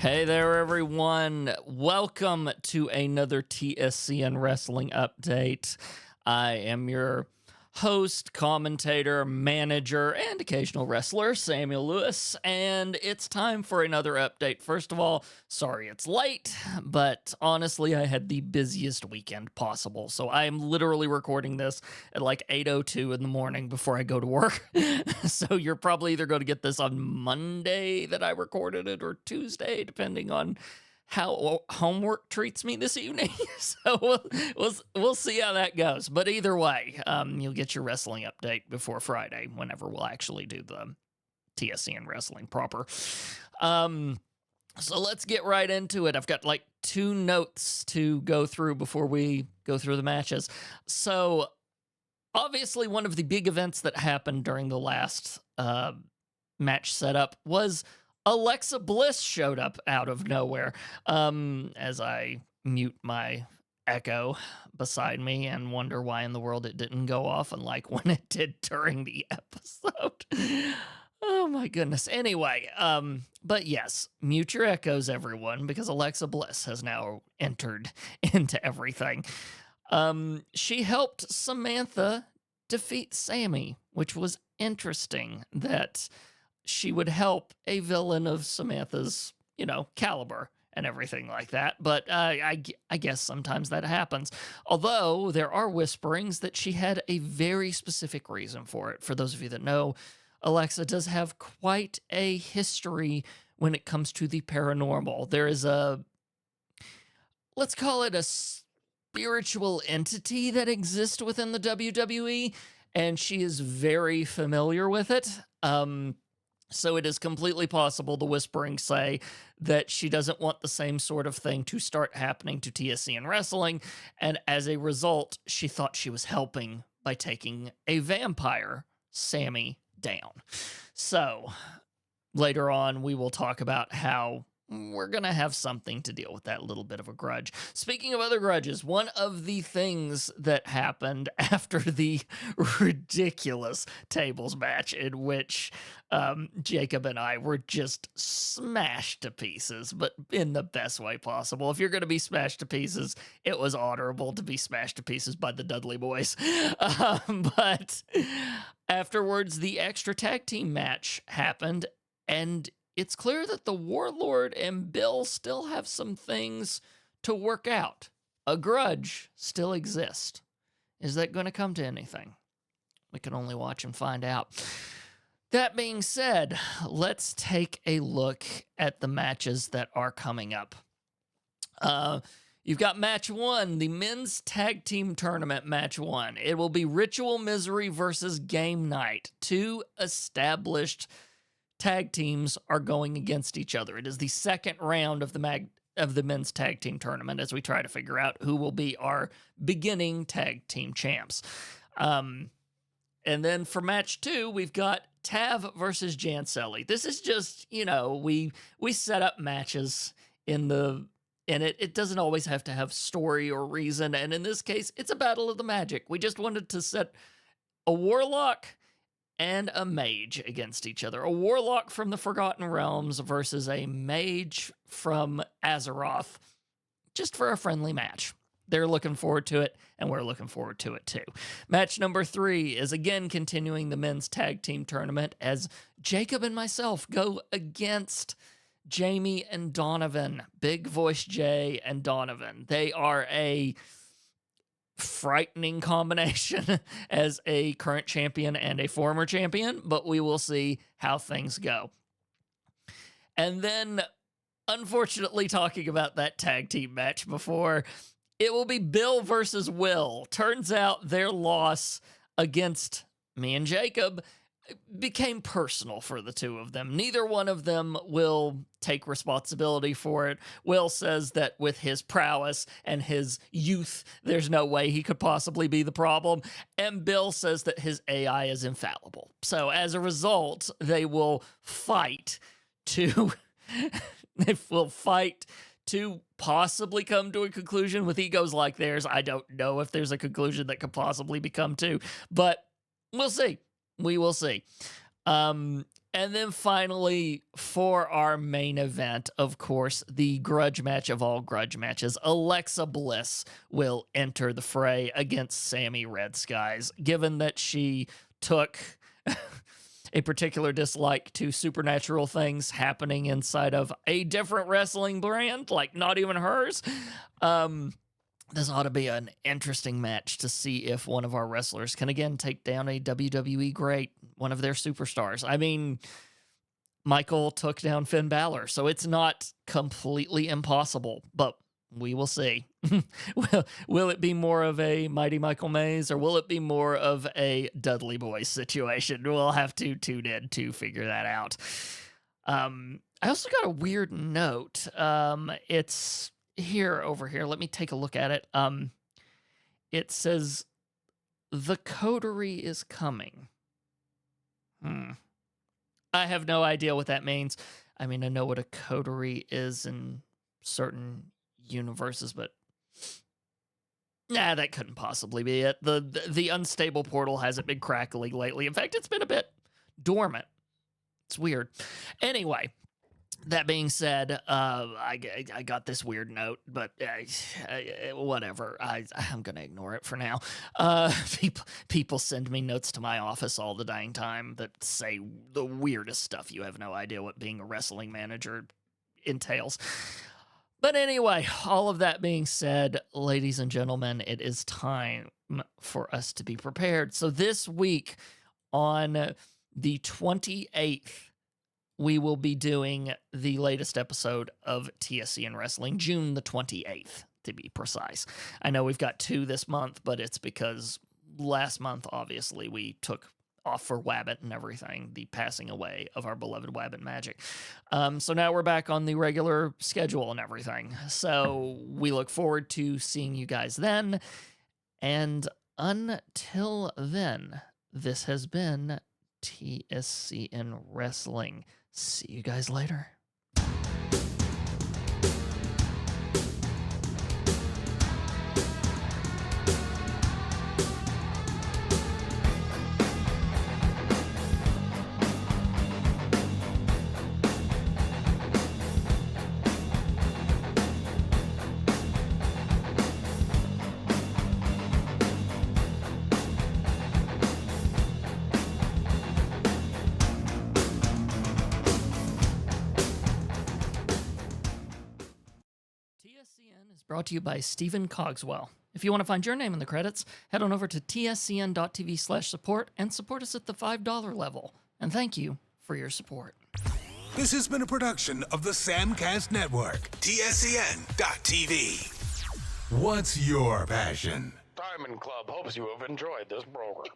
Hey there, everyone. Welcome to another TSCN Wrestling update. I am your host, commentator, manager, and occasional wrestler, Samuel Lewis, and it's time for another update. First of all, sorry it's late, but honestly, I had the busiest weekend possible, so I am literally recording this at like 8:02 in the morning before I go to work. So you're probably either going to get this on Monday that I recorded it or Tuesday, depending on how homework treats me this evening. So we'll see how that goes. But either way, you'll get your wrestling update before Friday, whenever we'll actually do the TSCN Wrestling proper. So let's get right into it. I've got like 2 notes to go through before we go through the matches. So obviously, one of the big events that happened during the last match setup was Alexa Bliss showed up out of nowhere. As I mute my echo beside me and wonder why in the world it didn't go off, unlike when it did during the episode. Oh my goodness. Anyway, but yes, mute your echoes, everyone, because Alexa Bliss has now entered into everything. She helped Samantha defeat Sammy, which was interesting that she would help a villain of Samantha's, caliber and everything like that. But I guess sometimes that happens. Although there are whisperings that she had a very specific reason for it. For those of you that know, Alexa does have quite a history when it comes to the paranormal. There is let's call it a spiritual entity that exists within the WWE, and she is very familiar with it. So it is completely possible, the whisperings say, that she doesn't want the same sort of thing to start happening to TSCN Wrestling, and as a result, she thought she was helping by taking a vampire, Sammy, down. So later on, we will talk about how we're going to have something to deal with that little bit of a grudge. Speaking of other grudges, one of the things that happened after the ridiculous tables match in which Jacob and I were just smashed to pieces, but in the best way possible. If you're going to be smashed to pieces, it was honorable to be smashed to pieces by the Dudley Boys. But afterwards, the extra tag team match happened, and it's clear that the Warlord and Bill still have some things to work out. A grudge still exists. Is that going to come to anything? We can only watch and find out. That being said, let's take a look at the matches that are coming up. You've got match 1, the men's tag team tournament match 1. It will be Ritual Misery versus Game Night. 2 established tag teams are going against each other. It is the second round of the men's tag team tournament as we try to figure out who will be our beginning tag team champs. And then for match 2, we've got Tav versus Janselli. This is just, we set up matches and it doesn't always have to have story or reason. And in this case, it's a battle of the magic. We just wanted to set a warlock and a mage against each other. A warlock from the Forgotten Realms versus a mage from Azeroth, just for a friendly match. They're looking forward to it, and we're looking forward to it too. Match number 3 is again continuing the men's tag team tournament as Jacob and myself go against Jamie and Donovan. Big Voice Jay and Donovan. They are a frightening combination as a current champion and a former champion, but we will see how things go. And then, unfortunately, talking about that tag team match before, it will be Bill versus Will. Turns out their loss against me and Jacob became personal for the two of them. Neither one of them will take responsibility for it. Will says that with his prowess and his youth, there's no way he could possibly be the problem. And Bill says that his AI is infallible. So as a result, they will fight to possibly come to a conclusion with egos like theirs. I don't know if there's a conclusion that could possibly become to, but we'll see. We will see. And And then finally, for our main event, of course, the grudge match of all grudge matches, Alexa Bliss will enter the fray against Sammy Red Skies, given that she took a particular dislike to supernatural things happening inside of a different wrestling brand, like not even hers. This ought to be an interesting match to see if one of our wrestlers can again take down a WWE great, one of their superstars. I mean, Michael took down Finn Balor, so it's not completely impossible, but we will see. will it be more of a Mighty Michael Mays, or will it be more of a Dudley Boyz situation? We'll have to tune in to figure that out. I also got a weird note. It's over here. Let me take a look at it. It says the coterie is coming. I have no idea what that means. I mean, I know what a coterie is in certain universes, but that couldn't possibly be it. The unstable portal hasn't been crackling lately. In fact, it's been a bit dormant. It's weird. Anyway, that being said, I got this weird note, but whatever. I'm going to ignore it for now. People send me notes to my office all the dang time that say the weirdest stuff. You have no idea what being a wrestling manager entails. But anyway, all of that being said, ladies and gentlemen, it is time for us to be prepared. So this week on the 28th, we will be doing the latest episode of TSCN Wrestling, June the 28th, to be precise. I know we've got 2 this month, but it's because last month, obviously, we took off for Wabbit and everything, the passing away of our beloved Wabbit Magic. So now we're back on the regular schedule and everything. So we look forward to seeing you guys then. And until then, this has been TSCN Wrestling. See you guys later. TSCN is brought to you by Stephen Cogswell. If you want to find your name in the credits, head on over to tscn.tv/support and support us at the $5 level. And thank you for your support. This has been a production of the Samcast Network. TSCN.TV. What's your passion? Diamond Club hopes you have enjoyed this program.